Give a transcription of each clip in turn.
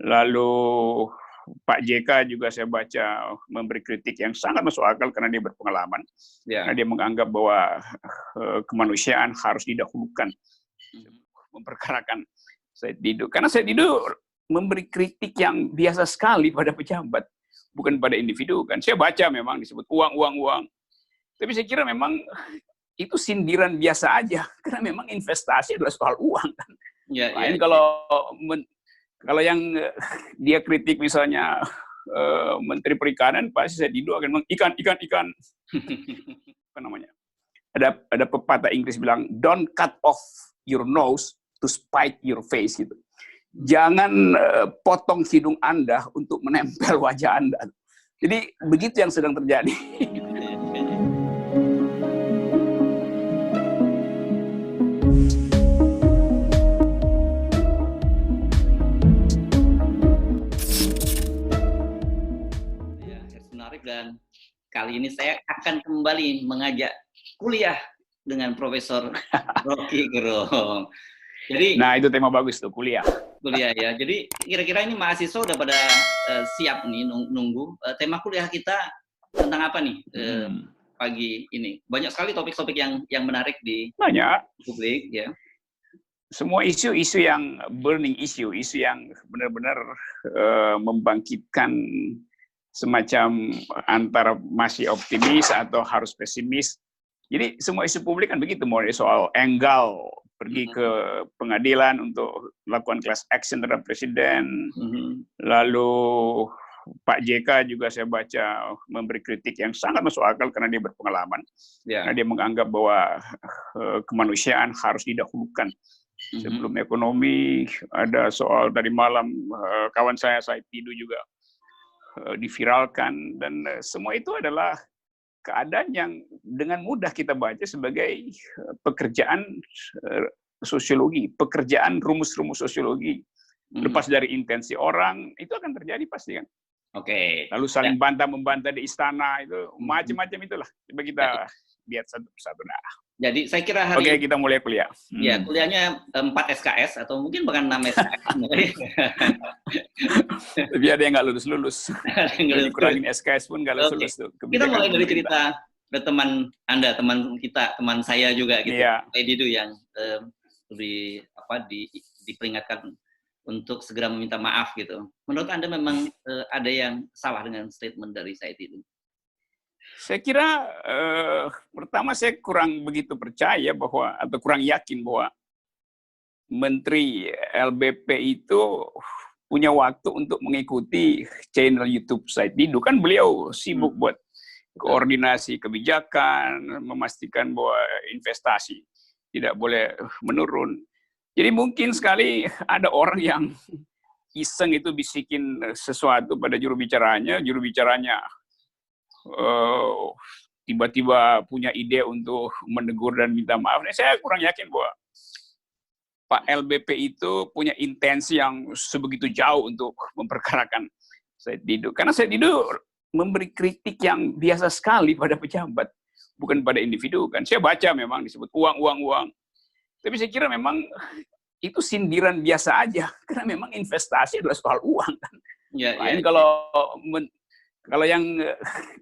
Lalu Pak JK juga saya baca memberi kritik yang sangat masuk akal karena dia berpengalaman. Karena dia menganggap bahwa kemanusiaan harus didahulukan, memperkarakan Said Didu. Karena Said Didu memberi kritik yang biasa sekali pada pejabat, bukan pada individu kan. Saya baca memang disebut uang. Tapi saya kira memang itu sindiran biasa aja, karena memang investasi adalah soal uang kan. Lain kalau yang dia kritik misalnya Menteri Perikanan, pasti Said Didu akan bilang ikan. Apa namanya? Ada pepatah Inggris bilang, don't cut off your nose to spite your face gitu. Jangan potong hidung Anda untuk menempel wajah Anda. Jadi begitu yang sedang terjadi. Dan kali ini saya akan kembali mengajak kuliah dengan Profesor Rocky Gerung. Jadi, nah itu tema bagus tuh, kuliah ya. Jadi kira-kira ini mahasiswa udah pada siap nih nunggu tema kuliah kita tentang apa nih pagi ini. Banyak sekali topik-topik yang menarik di publik ya. Semua isu-isu yang burning isu yang benar-benar membangkitkan semacam antara masih optimis atau harus pesimis. Jadi semua isu publik kan begitu, mulai soal Enggal pergi ke pengadilan untuk melakukan class action terhadap presiden. Lalu Pak JK juga saya baca memberi kritik yang sangat masuk akal karena dia berpengalaman. Karena dia menganggap bahwa kemanusiaan harus didahulukan sebelum ekonomi. Ada soal dari malam kawan saya Said Didu juga diviralkan, dan semua itu adalah keadaan yang dengan mudah kita baca sebagai pekerjaan sosiologi, pekerjaan rumus-rumus sosiologi. Lepas dari intensi orang, itu akan terjadi pasti kan. Lalu saling bantah-membantah di istana, itu macam-macam itulah. Coba kita lihat satu persatu. Jadi saya kira hari ini kita mulai kuliah. Ya, kuliahnya 4 SKS atau mungkin bahkan 6 SKS. Tapi ada yang nggak lulus. Kurangin SKS pun nggak lulus. Kita mulai dari cerita teman Anda, teman kita, teman saya juga gitu. Said Didu yang diperingatkan untuk segera meminta maaf gitu. Menurut Anda memang ada yang salah dengan statement dari Said Didu? Saya kira pertama saya kurang begitu percaya bahwa, atau kurang yakin bahwa Menteri LBP itu punya waktu untuk mengikuti channel YouTube Said Didu. Kan beliau sibuk buat koordinasi kebijakan, memastikan bahwa investasi tidak boleh menurun. Jadi mungkin sekali ada orang yang iseng itu bisikin sesuatu pada juru bicaranya tiba-tiba punya ide untuk menegur dan minta maaf. Nah, saya kurang yakin bahwa Pak LBP itu punya intensi yang sebegitu jauh untuk memperkarakan Said Didu. Karena Said Didu memberi kritik yang biasa sekali pada pejabat, bukan pada individu kan. Saya baca memang disebut uang. Tapi saya kira memang itu sindiran biasa aja, karena memang investasi adalah soal uang kan. Lain kalau yang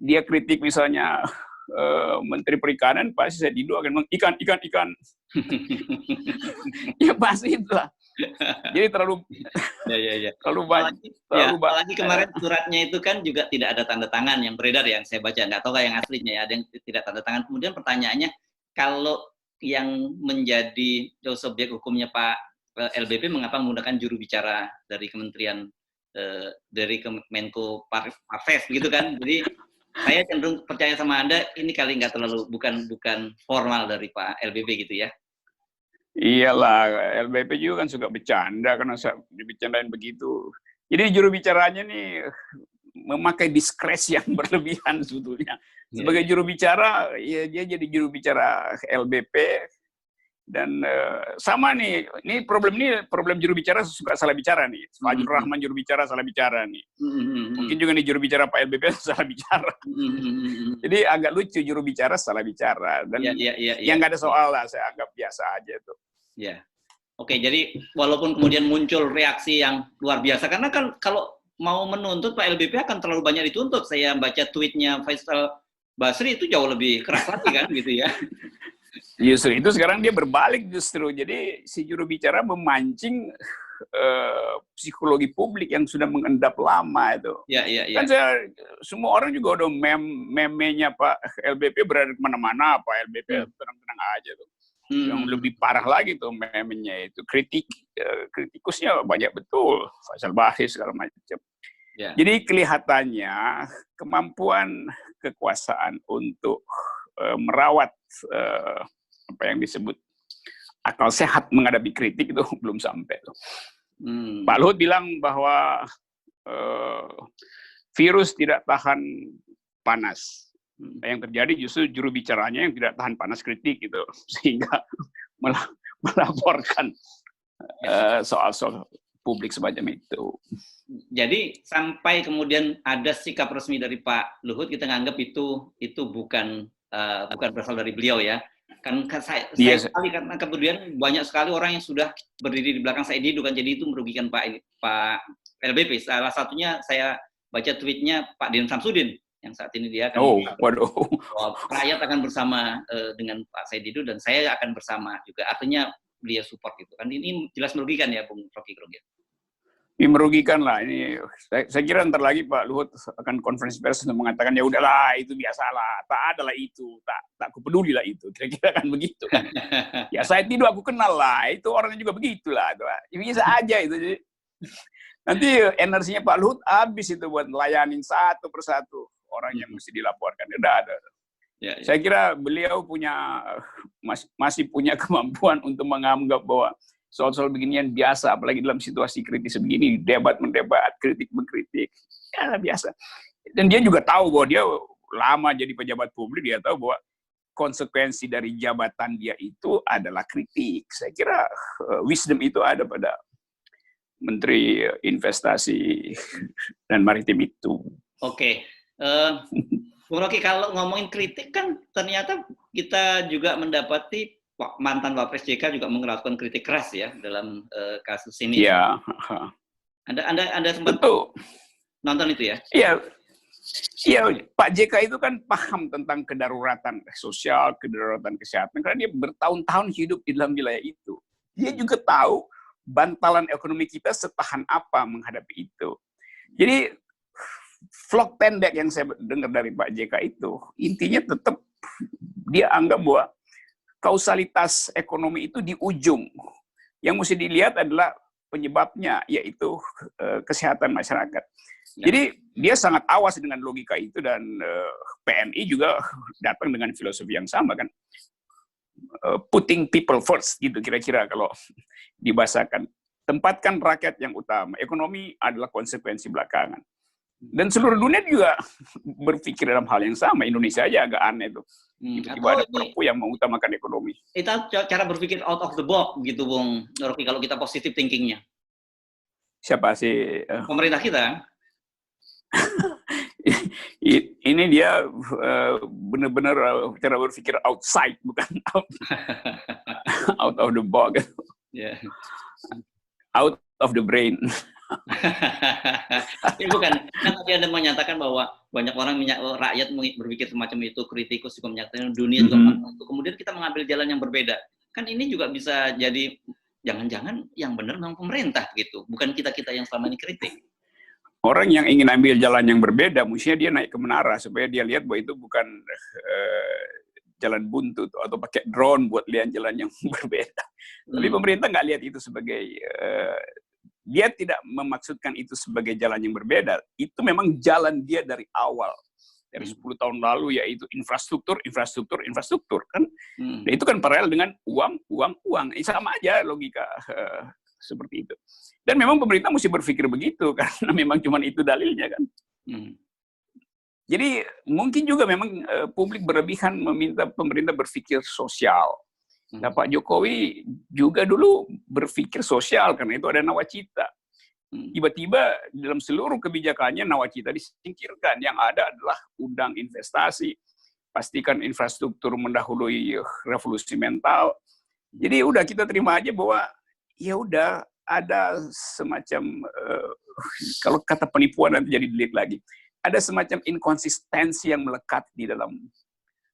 dia kritik misalnya Menteri Perikanan, pasti Said Didu akan bilang ikan. Ya pasti itulah. Jadi terlalu banyak. Apalagi kemarin suratnya itu kan juga tidak ada tanda tangan yang beredar, yang saya baca, nggak tahu yang aslinya ya, ada yang tidak tanda tangan. Kemudian pertanyaannya, kalau yang menjadi subjek hukumnya Pak LBP mengapa menggunakan juru bicara dari Kementerian dari Menko Parves gitu kan. Jadi saya cenderung percaya sama Anda, ini kali nggak terlalu bukan formal dari Pak LBP gitu ya. Iyalah, LBP juga kan suka bercanda karena dibercandain begitu. Jadi juru bicaranya nih memakai diskresi yang berlebihan sebetulnya. Sebagai juru bicara, ya dia jadi juru bicara LBP. Dan sama nih, ini problem juru bicara suka salah bicara nih. Fajrul Rahman juru bicara salah bicara nih. Mungkin juga nih juru bicara Pak LBP salah bicara. Jadi agak lucu juru bicara salah bicara. Dan yang nggak ada soal lah, saya anggap biasa aja itu. Oke, jadi walaupun kemudian muncul reaksi yang luar biasa, karena kan kalau mau menuntut Pak LBP akan terlalu banyak dituntut. Saya baca tweetnya Faisal Basri itu jauh lebih keras lagi kan, gitu ya. Justru itu sekarang dia berbalik justru. Jadi si juru bicara memancing psikologi publik yang sudah mengendap lama itu. Ya. Kan semua orang juga udah meme-nya Pak LBP berada kemana-mana, Pak LBP tenang-tenang aja tuh. Yang lebih parah lagi tuh meme-nya itu kritikusnya banyak betul, Faisal Basri segala macam. Yeah. Jadi kelihatannya kemampuan kekuasaan untuk merawat apa yang disebut akal sehat menghadapi kritik itu belum sampai tuh. Pak Luhut bilang bahwa virus tidak tahan panas. Yang terjadi justru juru bicaranya yang tidak tahan panas kritik gitu, sehingga melaporkan soal-soal publik semacam itu. Jadi sampai kemudian ada sikap resmi dari Pak Luhut, kita nganggap itu bukan berasal dari beliau ya. Kan saya sekali karena kemudian banyak sekali orang yang sudah berdiri di belakang Said Didu kan, jadi itu merugikan Pak LBP. Salah satunya saya baca tweetnya Pak Dian Samsudin yang saat ini dia akan rakyat akan bersama dengan Pak Said Didu dan saya akan bersama juga. Artinya beliau support itu kan, ini jelas merugikan ya Bung Rocky Gerung ya. Ini merugikan lah ini. Saya kira ntar lagi Pak Luhut akan konferensi pers untuk mengatakan ya udahlah itu biasalah, tak adalah itu, tak kupeduli lah itu. Kira-kira kan begitu kan. Ya Said Didu aku kenal lah, itu orangnya juga begitulah. Ya, bisa aja itu. Jadi, nanti energinya Pak Luhut habis itu buat melayanin satu persatu orang yang mesti dilaporkan. Udah ada. Ya. Saya kira beliau masih punya kemampuan untuk menganggap bahwa soal-soal beginian biasa, apalagi dalam situasi kritis begini, mendebat, kritik mengkritik, ya biasa. Dan dia juga tahu bahwa dia lama jadi pejabat publik, dia tahu bahwa konsekuensi dari jabatan dia itu adalah kritik. Saya kira wisdom itu ada pada Menteri Investasi dan Maritim itu. Oke. Bung Rocky, kalau ngomongin kritik kan ternyata kita juga mendapati mantan Wapres JK juga mengeluarkan kritik keras ya dalam kasus ini. Iya. Anda sempat nonton itu ya? Iya, Pak JK itu kan paham tentang kedaruratan sosial, kedaruratan kesehatan, karena dia bertahun-tahun hidup di dalam wilayah itu. Dia juga tahu bantalan ekonomi kita setahan apa menghadapi itu. Jadi vlog pendek yang saya dengar dari Pak JK itu, intinya tetap dia anggap bahwa kausalitas ekonomi itu di ujung. Yang mesti dilihat adalah penyebabnya, yaitu kesehatan masyarakat. Jadi dia sangat awas dengan logika itu, dan PNI juga datang dengan filosofi yang sama kan. Putting people first, gitu kira-kira kalau dibahasakan. Tempatkan rakyat yang utama. Ekonomi adalah konsekuensi belakangan. Dan seluruh dunia juga berpikir dalam hal yang sama. Indonesia aja agak aneh tuh. Tiba-tiba ada perpu yang mengutamakan ekonomi. Itu cara berpikir out of the box gitu, Bung Rocky, kalau kita positive thinkingnya. Siapa sih? Pemerintah kita. Ini dia benar-benar cara berpikir outside, bukan out of the box. Yeah. Out of the brain. Bukan, kan tadi Anda menyatakan bahwa banyak orang rakyat berpikir semacam itu, kritikus juga menyatakan, dunia juga itu. Kemudian kita mengambil jalan yang berbeda. Kan ini juga bisa jadi jangan-jangan yang benar memang pemerintah gitu, bukan kita-kita yang selama ini kritik. Orang yang ingin ambil jalan yang berbeda, mestinya dia naik ke menara supaya dia lihat bahwa itu bukan jalan buntu atau pakai drone buat lihat jalan yang berbeda. Tapi pemerintah nggak lihat itu sebagai dia tidak memaksudkan itu sebagai jalan yang berbeda. Itu memang jalan dia dari awal. Dari 10 tahun lalu, yaitu infrastruktur kan. Dan itu kan paralel dengan uang. Sama aja logika seperti itu. Dan memang pemerintah mesti berpikir begitu, karena memang cuma itu dalilnya kan. Jadi mungkin juga memang publik berlebihan meminta pemerintah berpikir sosial. Nah, Pak Jokowi juga dulu berpikir sosial, karena itu ada nawacita. Tiba-tiba dalam seluruh kebijakannya nawacita disingkirkan. Yang ada adalah undang investasi, pastikan infrastruktur mendahului revolusi mental. Jadi udah kita terima aja bahwa ya udah ada semacam kalau kata penipuan nanti jadi delik lagi. Ada semacam inkonsistensi yang melekat di dalam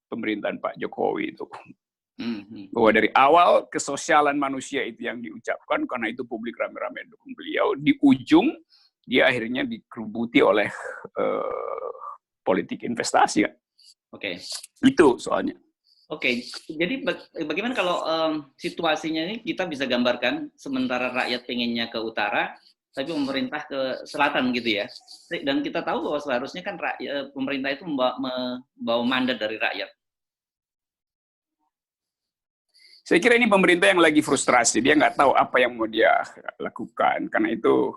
pemerintahan Pak Jokowi itu. Bahwa dari awal kesosialan manusia itu yang diucapkan, karena itu publik rame-rame dukung beliau, di ujung dia akhirnya dikerubuti oleh politik investasi kan. Oke. Itu soalnya. Oke, jadi bagaimana kalau situasinya ini kita bisa gambarkan sementara rakyat pengennya ke utara, tapi pemerintah ke selatan gitu ya. Dan kita tahu bahwa seharusnya kan pemerintah itu membawa mandat dari rakyat. Saya kira ini pemerintah yang lagi frustrasi, dia nggak tahu apa yang mau dia lakukan. Karena itu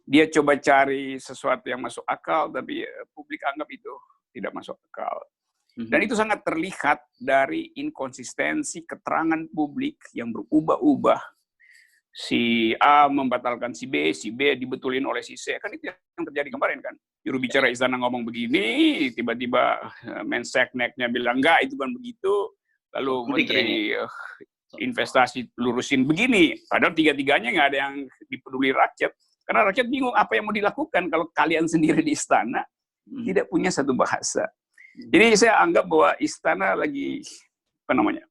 dia coba cari sesuatu yang masuk akal, tapi publik anggap itu tidak masuk akal. Dan itu sangat terlihat dari inkonsistensi keterangan publik yang berubah-ubah. Si A membatalkan si B dibetulin oleh si C. Kan itu yang terjadi kemarin kan. Juru bicara istana ngomong begini, tiba-tiba Mensekneknya bilang enggak, itu kan begitu. Lalu Menteri Investasi lurusin begini. Padahal tiga-tiganya nggak ada yang dipeduli rakyat. Karena rakyat bingung apa yang mau dilakukan kalau kalian sendiri di istana tidak punya satu bahasa. Jadi saya anggap bahwa istana lagi apa namanya?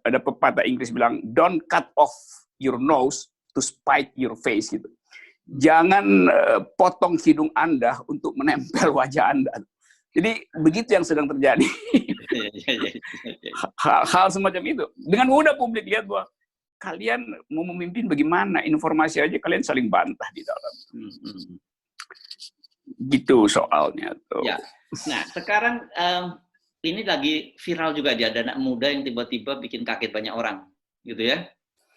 Ada pepatah Inggris bilang don't cut off your nose to spite your face gitu. Jangan potong hidung Anda untuk menempel wajah Anda. Jadi begitu yang sedang terjadi. Hal semacam itu. Dengan mudah publik lihat bahwa kalian mau memimpin bagaimana, informasi aja kalian saling bantah di dalam. Gitu soalnya tuh. Ya. Nah, sekarang ini lagi viral juga dia, ada anak muda yang tiba-tiba bikin kaget banyak orang, gitu ya.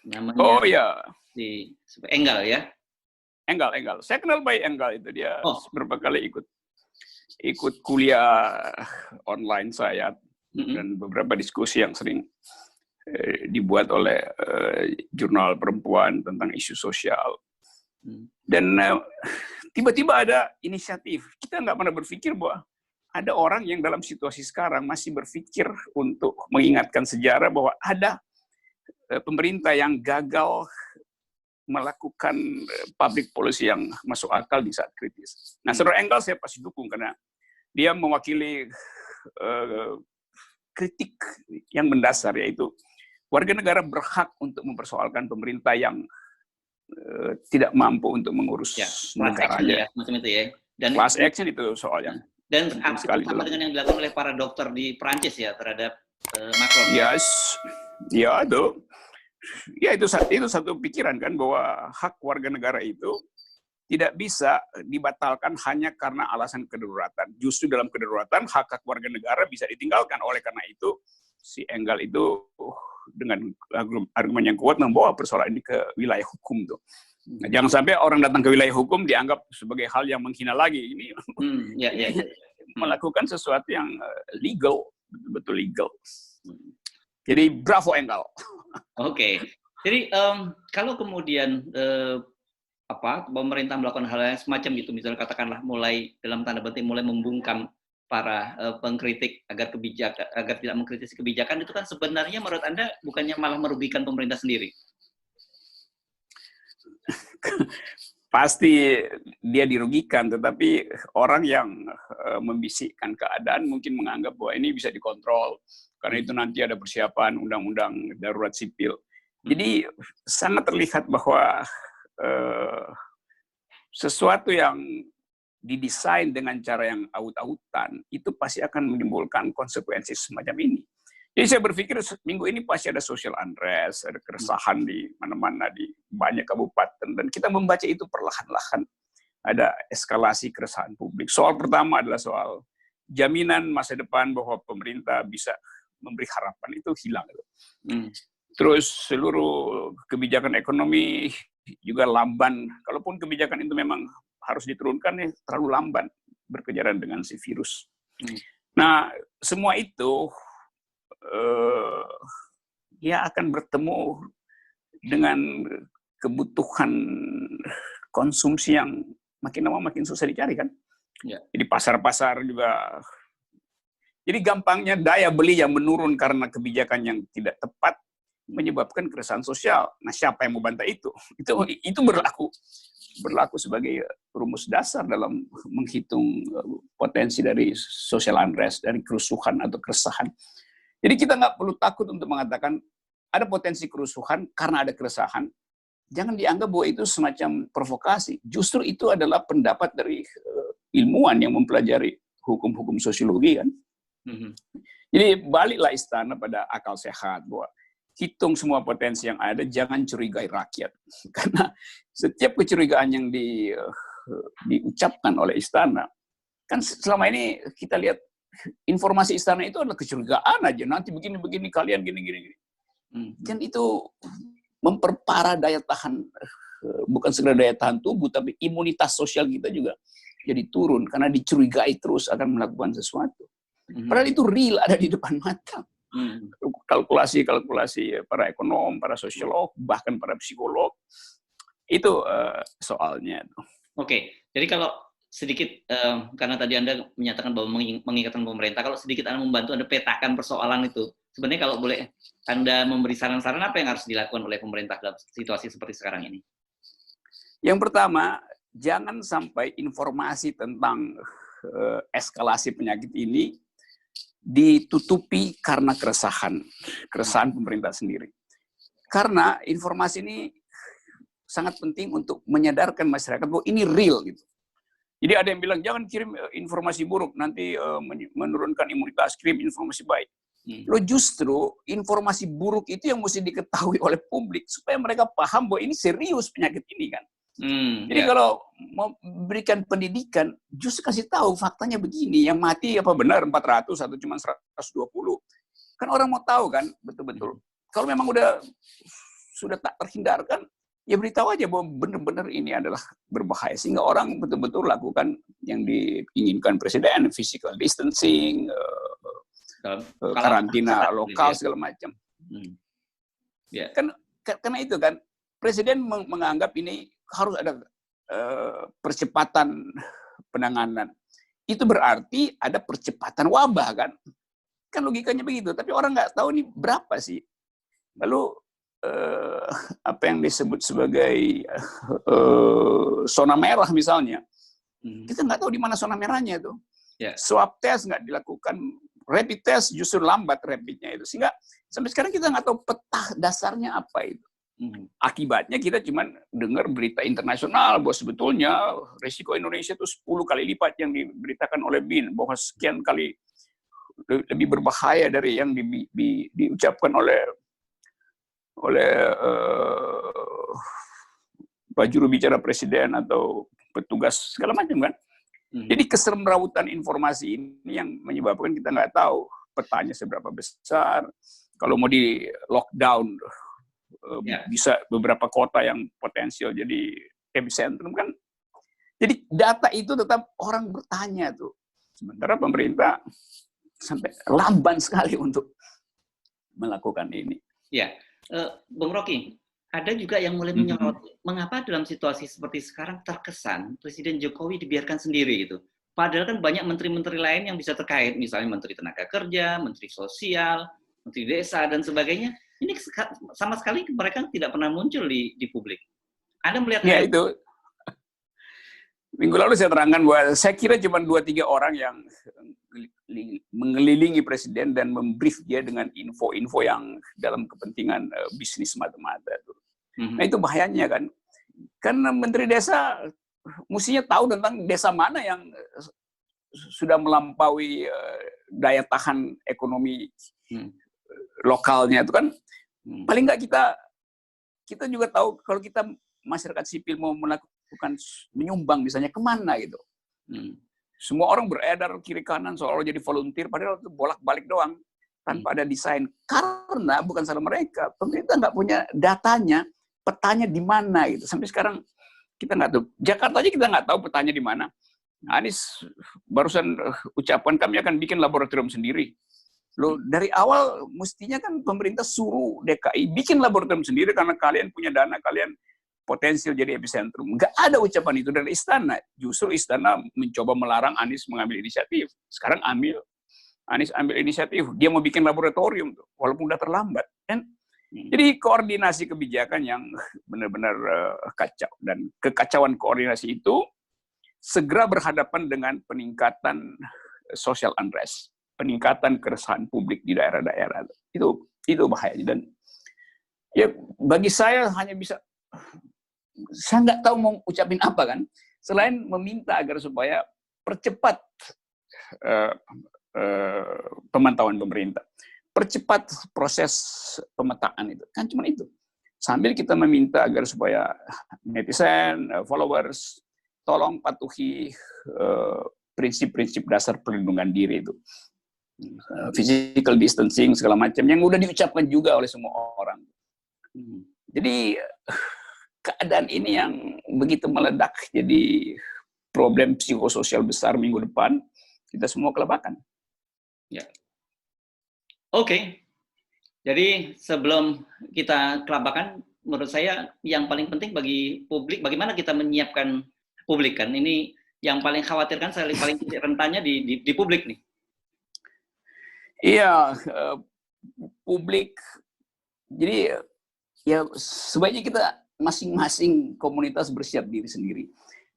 Namanya si Enggal ya. Enggal. Saya kenal baik Enggal itu, dia beberapa kali ikut kuliah online saya dan beberapa diskusi yang sering dibuat oleh jurnal perempuan tentang isu sosial. Dan tiba-tiba ada inisiatif. Kita nggak pernah berpikir bahwa ada orang yang dalam situasi sekarang masih berpikir untuk mengingatkan sejarah bahwa ada pemerintah yang gagal melakukan public policy yang masuk akal di saat kritis. Nah, saudara Enggal saya pasti dukung karena dia mewakili kritik yang mendasar, yaitu warga negara berhak untuk mempersoalkan pemerintah yang tidak mampu untuk mengurus negaranya. Ya, macam itu ya. Dan class action itu soalnya. Dan sama dengan yang dilakukan oleh para dokter di Perancis ya terhadap Macron. Yes, ya itu. Ya itu satu pikiran kan bahwa hak warga negara itu tidak bisa dibatalkan hanya karena alasan kedaruratan. Justru dalam kedaruratan hak warga negara bisa ditinggalkan. Oleh karena itu si Enggal itu dengan argumen yang kuat membawa persoalan ini ke wilayah hukum tuh. Nah, jangan sampai orang datang ke wilayah hukum dianggap sebagai hal yang menghina lagi. Ini melakukan sesuatu yang legal, betul legal. Jadi bravo Enggal. Oke. Jadi kalau kemudian pemerintah melakukan hal yang semacam itu, misalnya katakanlah mulai dalam tanda petik mulai membungkam para pengkritik agar tidak mengkritisi kebijakan, itu kan sebenarnya menurut Anda bukannya malah merugikan pemerintah sendiri? Pasti dia dirugikan, tetapi orang yang membisikkan keadaan mungkin menganggap bahwa ini bisa dikontrol karena itu nanti ada persiapan undang-undang darurat sipil. Jadi sangat terlihat bahwa sesuatu yang didesain dengan cara yang aut-autan itu pasti akan menimbulkan konsekuensi semacam ini. Jadi saya berpikir minggu ini pasti ada social unrest, ada keresahan di mana-mana di banyak kabupaten, dan kita membaca itu perlahan-lahan ada eskalasi keresahan publik. Soal pertama adalah soal jaminan masa depan bahwa pemerintah bisa memberi harapan, itu hilang. Terus seluruh kebijakan ekonomi juga lamban. Kalaupun kebijakan itu memang harus diturunkan, terlalu lamban berkejaran dengan si virus. Nah, semua itu dia akan bertemu dengan kebutuhan konsumsi yang makin lama makin susah dicari kan. Ya. Jadi pasar-pasar juga. Jadi gampangnya daya beli yang menurun karena kebijakan yang tidak tepat menyebabkan keresahan sosial. Nah, siapa yang mau bantah itu? Itu berlaku sebagai rumus dasar dalam menghitung potensi dari social unrest, dari kerusuhan atau keresahan. Jadi kita nggak perlu takut untuk mengatakan ada potensi kerusuhan karena ada keresahan. Jangan dianggap bahwa itu semacam provokasi. Justru itu adalah pendapat dari ilmuwan yang mempelajari hukum-hukum sosiologi kan. Jadi baliklah istana pada akal sehat, bahwa hitung semua potensi yang ada, jangan curigai rakyat. Karena setiap kecurigaan yang diucapkan oleh istana, kan selama ini kita lihat informasi istana itu adalah kecurigaan aja, nanti begini-begini, kalian gini-gini. Dan itu memperparah daya tahan, bukan sekedar daya tahan tubuh, tapi imunitas sosial kita juga jadi turun, karena dicurigai terus akan melakukan sesuatu. Padahal itu real, ada di depan mata. Kalkulasi para ekonom, para sosiolog, bahkan para psikolog, itu soalnya. Oke, jadi kalau sedikit, karena tadi Anda menyatakan bahwa mengingatkan pemerintah, kalau sedikit Anda membantu Anda petakan persoalan itu, sebenarnya kalau boleh Anda memberi saran-saran apa yang harus dilakukan oleh pemerintah dalam situasi seperti sekarang ini? Yang pertama, jangan sampai informasi tentang eskalasi penyakit ini ditutupi karena keresahan pemerintah sendiri. Karena informasi ini sangat penting untuk menyadarkan masyarakat bahwa ini real gitu. Jadi ada yang bilang jangan kirim informasi buruk, nanti menurunkan imunitas, kirim informasi baik. Lo justru informasi buruk itu yang mesti diketahui oleh publik supaya mereka paham bahwa ini serius penyakit ini kan. Jadi kalau mau berikan pendidikan, justru kasih tahu faktanya begini, yang mati apa benar 400 atau cuma 120. Kan orang mau tahu kan betul-betul. Kalau memang sudah tak terhindarkan, ya beritahu aja bahwa benar-benar ini adalah berbahaya, sehingga orang betul-betul lakukan yang diinginkan presiden, physical distancing, karantina lokal segala macam. Karena itu kan presiden menganggap ini harus ada percepatan penanganan. Itu berarti ada percepatan wabah kan? Kan logikanya begitu. Tapi orang nggak tahu ini berapa sih. Lalu apa yang disebut sebagai zona merah misalnya, kita nggak tahu di mana zona merahnya itu. Swab test nggak dilakukan, rapid test justru lambat rapidnya itu, sehingga sampai sekarang kita nggak tahu peta dasarnya apa itu. Akibatnya kita cuma dengar berita internasional bahwa sebetulnya risiko Indonesia itu 10 kali lipat yang diberitakan oleh BIN, bahwa sekian kali lebih berbahaya dari yang diucapkan oleh Pak Juru Bicara Presiden atau petugas segala macam kan. Jadi kesermerautan informasi ini yang menyebabkan kita nggak tahu petanya seberapa besar. Kalau mau di lockdown, bisa beberapa kota yang potensial jadi epicentrum kan. Jadi data itu tetap orang bertanya tuh. Sementara pemerintah sampai lamban sekali untuk melakukan ini. Ya, Bung Rocky, ada juga yang mulai menyorot mengapa dalam situasi seperti sekarang terkesan Presiden Jokowi dibiarkan sendiri gitu. Padahal kan banyak menteri-menteri lain yang bisa terkait, misalnya Menteri Tenaga Kerja, Menteri Sosial, Menteri Desa dan sebagainya. Ini sama sekali mereka tidak pernah muncul di publik. Anda melihat itu minggu lalu saya terangkan bahwa saya kira cuma 2-3 orang yang mengelilingi presiden dan membrief dia dengan info-info yang dalam kepentingan bisnis semata-mata. Nah itu bahayanya kan. Karena Menteri Desa mestinya tahu tentang desa mana yang sudah melampaui daya tahan ekonomi lokalnya itu kan. Paling nggak kita juga tahu kalau kita masyarakat sipil mau melakukan menyumbang misalnya kemana gitu. Semua orang beredar kiri kanan soal jadi volunteer, padahal itu bolak-balik doang tanpa ada desain. Karena bukan salah mereka, pemerintah nggak punya datanya, petanya di mana gitu. Sampai sekarang kita nggak tahu. Jakarta aja kita nggak tahu petanya di mana. Anies barusan ucapan kami akan bikin laboratorium sendiri. Loh, dari awal mestinya kan pemerintah suruh DKI bikin laboratorium sendiri karena kalian punya dana, kalian potensial jadi epicentrum. Nggak ada ucapan itu dari istana. Justru istana mencoba melarang Anies mengambil inisiatif. Sekarang Anies ambil inisiatif. Dia mau bikin laboratorium, walaupun udah terlambat. Dan Jadi koordinasi kebijakan yang benar-benar kacau, dan kekacauan koordinasi itu segera berhadapan dengan peningkatan social unrest, peningkatan keresahan publik di daerah-daerah. Itu bahayanya. Dan ya bagi saya hanya bisa, saya nggak tahu mau ucapin apa kan, selain meminta agar supaya percepat pemantauan pemerintah, percepat proses pemetaan itu, kan cuma itu. Sambil kita meminta agar supaya netizen, followers, tolong patuhi prinsip-prinsip dasar perlindungan diri itu. Physical distancing, segala macam, yang udah diucapkan juga oleh semua orang. Jadi keadaan ini yang begitu meledak, jadi problem psikososial besar minggu depan, kita semua kelabakan. Ya. Oke, jadi sebelum kita kelabakan, menurut saya yang paling penting bagi publik, bagaimana kita menyiapkan publik, kan ini yang paling khawatirkan, paling rentannya di publik nih. Iya, publik. Jadi ya sebaiknya kita masing-masing komunitas bersiap diri sendiri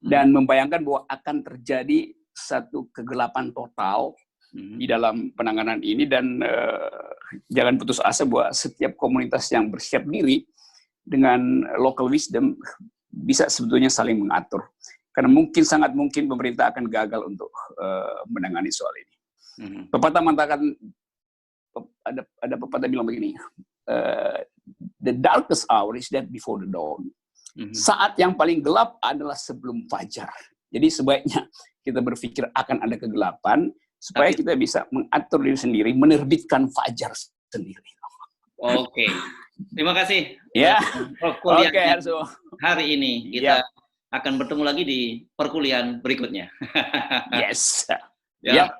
dan membayangkan bahwa akan terjadi satu kegelapan total di dalam penanganan ini, dan jangan putus asa bahwa setiap komunitas yang bersiap diri dengan local wisdom bisa sebetulnya saling mengatur, karena sangat mungkin pemerintah akan gagal untuk menangani soal ini. Pepatah mengatakan, ada pepatah bilang begini, the darkest hour is that before the dawn. Saat yang paling gelap adalah sebelum fajar. Jadi sebaiknya kita berpikir akan ada kegelapan, supaya kita bisa mengatur diri sendiri, menerbitkan fajar sendiri. Oke. Terima kasih. Ya. Oke, hari ini kita akan bertemu lagi di perkuliahan berikutnya. Yes. Ya.